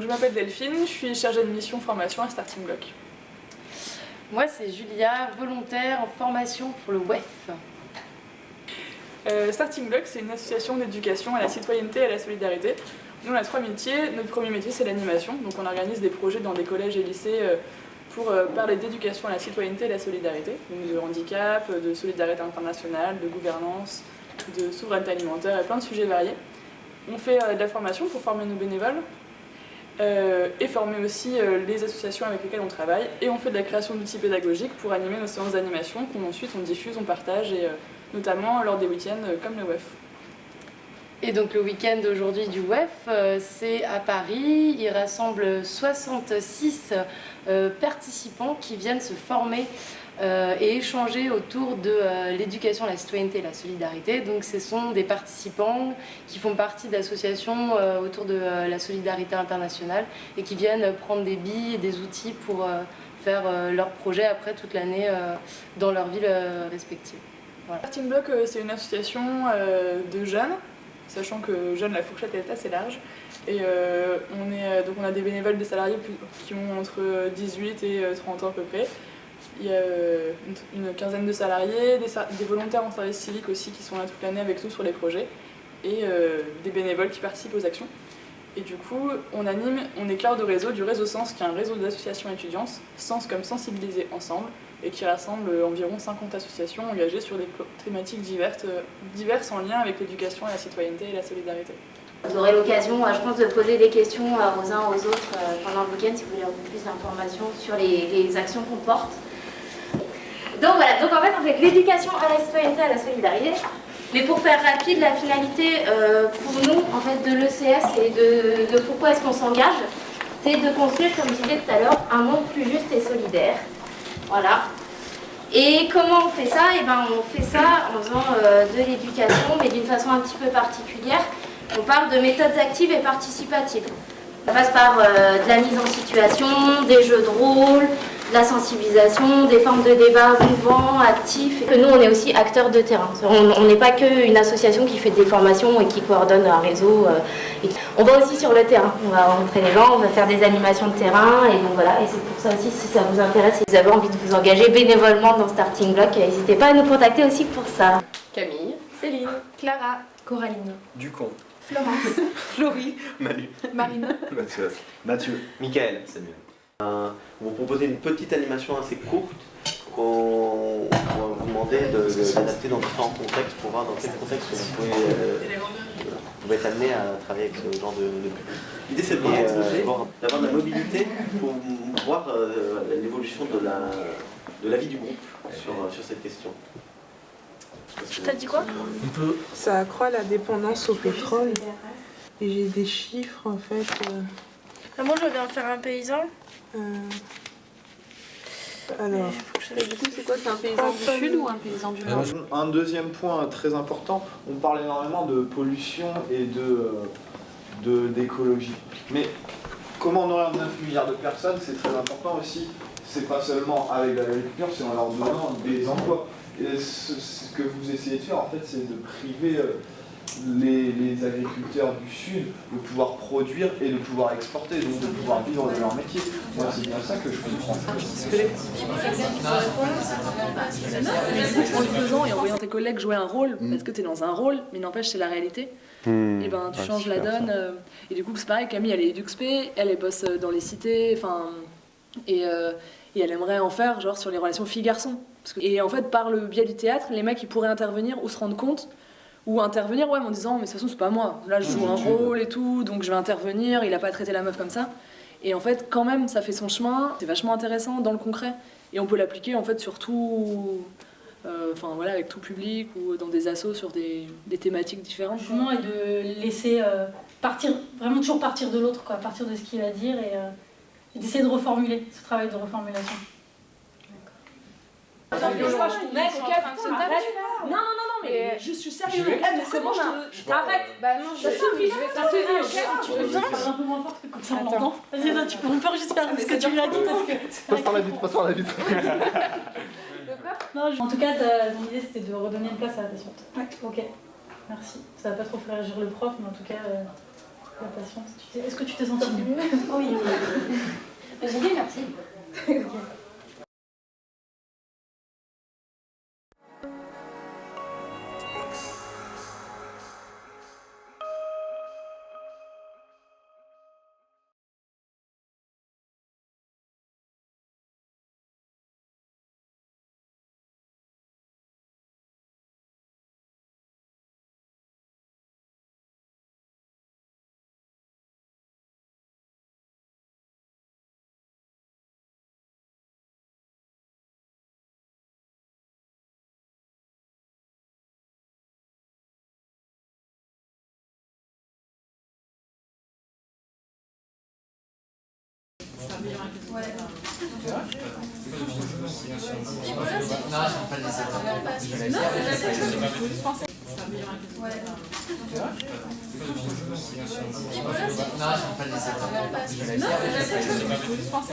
je m'appelle Delphine, je suis chargée de mission formation à Starting Block. Moi c'est Julia, volontaire en formation pour le WEF. Starting Block, c'est une association d'éducation à la citoyenneté et à la solidarité. Nous on a 3 métiers. Notre premier métier c'est l'animation, donc on organise des projets dans des collèges et lycées pour parler d'éducation à la citoyenneté et à la solidarité, donc de handicap, de solidarité internationale, de gouvernance, de souveraineté alimentaire et plein de sujets variés. On fait de la formation pour former nos bénévoles et former aussi les associations avec lesquelles on travaille, et on fait de la création d'outils pédagogiques pour animer nos séances d'animation qu'ensuite on diffuse, on partage, et notamment lors des week-ends comme le WEF. Et donc le week-end aujourd'hui du WEF, c'est à Paris. Il rassemble 66 participants qui viennent se former et échanger autour de l'éducation à la citoyenneté et la solidarité. Donc ce sont des participants qui font partie d'associations autour de la solidarité internationale et qui viennent prendre des billes et des outils pour faire leurs projets après toute l'année dans leur ville respective. Voilà. Starting Block, c'est une association de jeunes, sachant que jeunes, la fourchette est assez large. Et donc on a des bénévoles, des salariés qui ont entre 18 et 30 ans à peu près. Il y a une quinzaine de salariés, des volontaires en service civique aussi qui sont là toute l'année avec nous sur les projets, et des bénévoles qui participent aux actions. Et du coup, on anime, on est cœur de réseau du réseau Sens, qui est un réseau d'associations étudiantes, Sens comme sensibiliser ensemble, et qui rassemble environ 50 associations engagées sur des thématiques diverses en lien avec l'éducation à la citoyenneté et la solidarité. Vous aurez l'occasion, je pense, de poser des questions aux uns aux autres pendant le week-end si vous voulez avoir plus d'informations sur les actions qu'on porte. Donc voilà, donc en fait on fait de l'éducation à la citoyenneté, à la solidarité. Mais pour faire rapide, la finalité pour nous en fait de l'ECS et de pourquoi est-ce qu'on s'engage, c'est de construire, comme je disais tout à l'heure, un monde plus juste et solidaire. Voilà. Et comment on fait ça? Eh ben, on fait ça en faisant de l'éducation, mais d'une façon un petit peu particulière. On parle de méthodes actives et participatives. Ça passe par de la mise en situation, des jeux de rôle, de la sensibilisation, des formes de débat mouvants, actifs. Et que nous, on est aussi acteurs de terrain. On n'est pas qu'une association qui fait des formations et qui coordonne un réseau. On va aussi sur le terrain. On va rencontrer les gens, on va faire des animations de terrain. Et donc voilà, et c'est pour ça aussi, si ça vous intéresse, si vous avez envie de vous engager bénévolement dans Starting Block, n'hésitez pas à nous contacter aussi pour ça. Camille, Céline, Clara, Coraline, Ducon, Florence, Florie, Manu, Marine, Mathieu, Michael, Samuel. On vous proposer une petite animation assez courte qu'on va vous demander d'adapter dans différents contextes pour voir dans quel contexte vous pouvez être amené à travailler avec ce genre de public. L'idée c'est d'avoir de la mobilité pour voir l'évolution de la vie du groupe sur cette question. T'as dit quoi? Ça accroît la dépendance au pétrole. Et j'ai des chiffres en fait. Moi je viens faire un paysan. Alors, du coup, c'est quoi? C'est un paysan du sud ou un paysan du nord? Un deuxième point très important, on parle énormément de pollution et d'écologie. Mais comment on oriente 9 milliards de personnes, c'est très important aussi. C'est pas seulement avec l'agriculture, c'est en leur donnant des emplois. Et ce que vous essayez de faire, en fait, c'est de priver les agriculteurs du Sud de pouvoir produire et de pouvoir exporter, donc de pouvoir vivre de leur métier. Moi, c'est bien ça que je comprends. En le faisant et en voyant tes collègues jouer un rôle, parce que tu es dans un rôle, mais n'empêche, c'est la réalité. Et ben, tu changes la donne. Et du coup, c'est pareil, Camille, elle est EduxP, elle bosse dans les cités, et elle aimerait en faire genre sur les relations filles-garçons. Et en fait, par le biais du théâtre, les mecs ils pourraient intervenir ou se rendre compte, ou intervenir en disant mais de toute façon c'est pas moi, là je joue un rôle et tout, donc je vais intervenir, il a pas traité la meuf comme ça. Et en fait, quand même, ça fait son chemin, c'est vachement intéressant dans le concret. Et on peut l'appliquer en fait sur tout, voilà, avec tout public ou dans des assos sur des thématiques différentes. Justement, et de laisser partir, vraiment toujours partir de l'autre, quoi, partir de ce qu'il va dire et d'essayer de reformuler, ce travail de reformulation. Non, mais je suis sérieuse. Comment je t'arrête? Bah non, je suffit. Tu peux bien parler un peu moins fort, comme ça on l'entend. Vas-y, tu peux me faire juste faire ce que tu lui as dit parce que. Passe par la vitre. Non, en tout cas, ton idée c'était de redonner une place à la patiente. Ouais. Ok, merci. Ça va pas trop faire réagir le prof, mais en tout cas. La patience. Est-ce que tu t'es sentie mieux? Oui. J'ai dit merci. Ok. Ouais.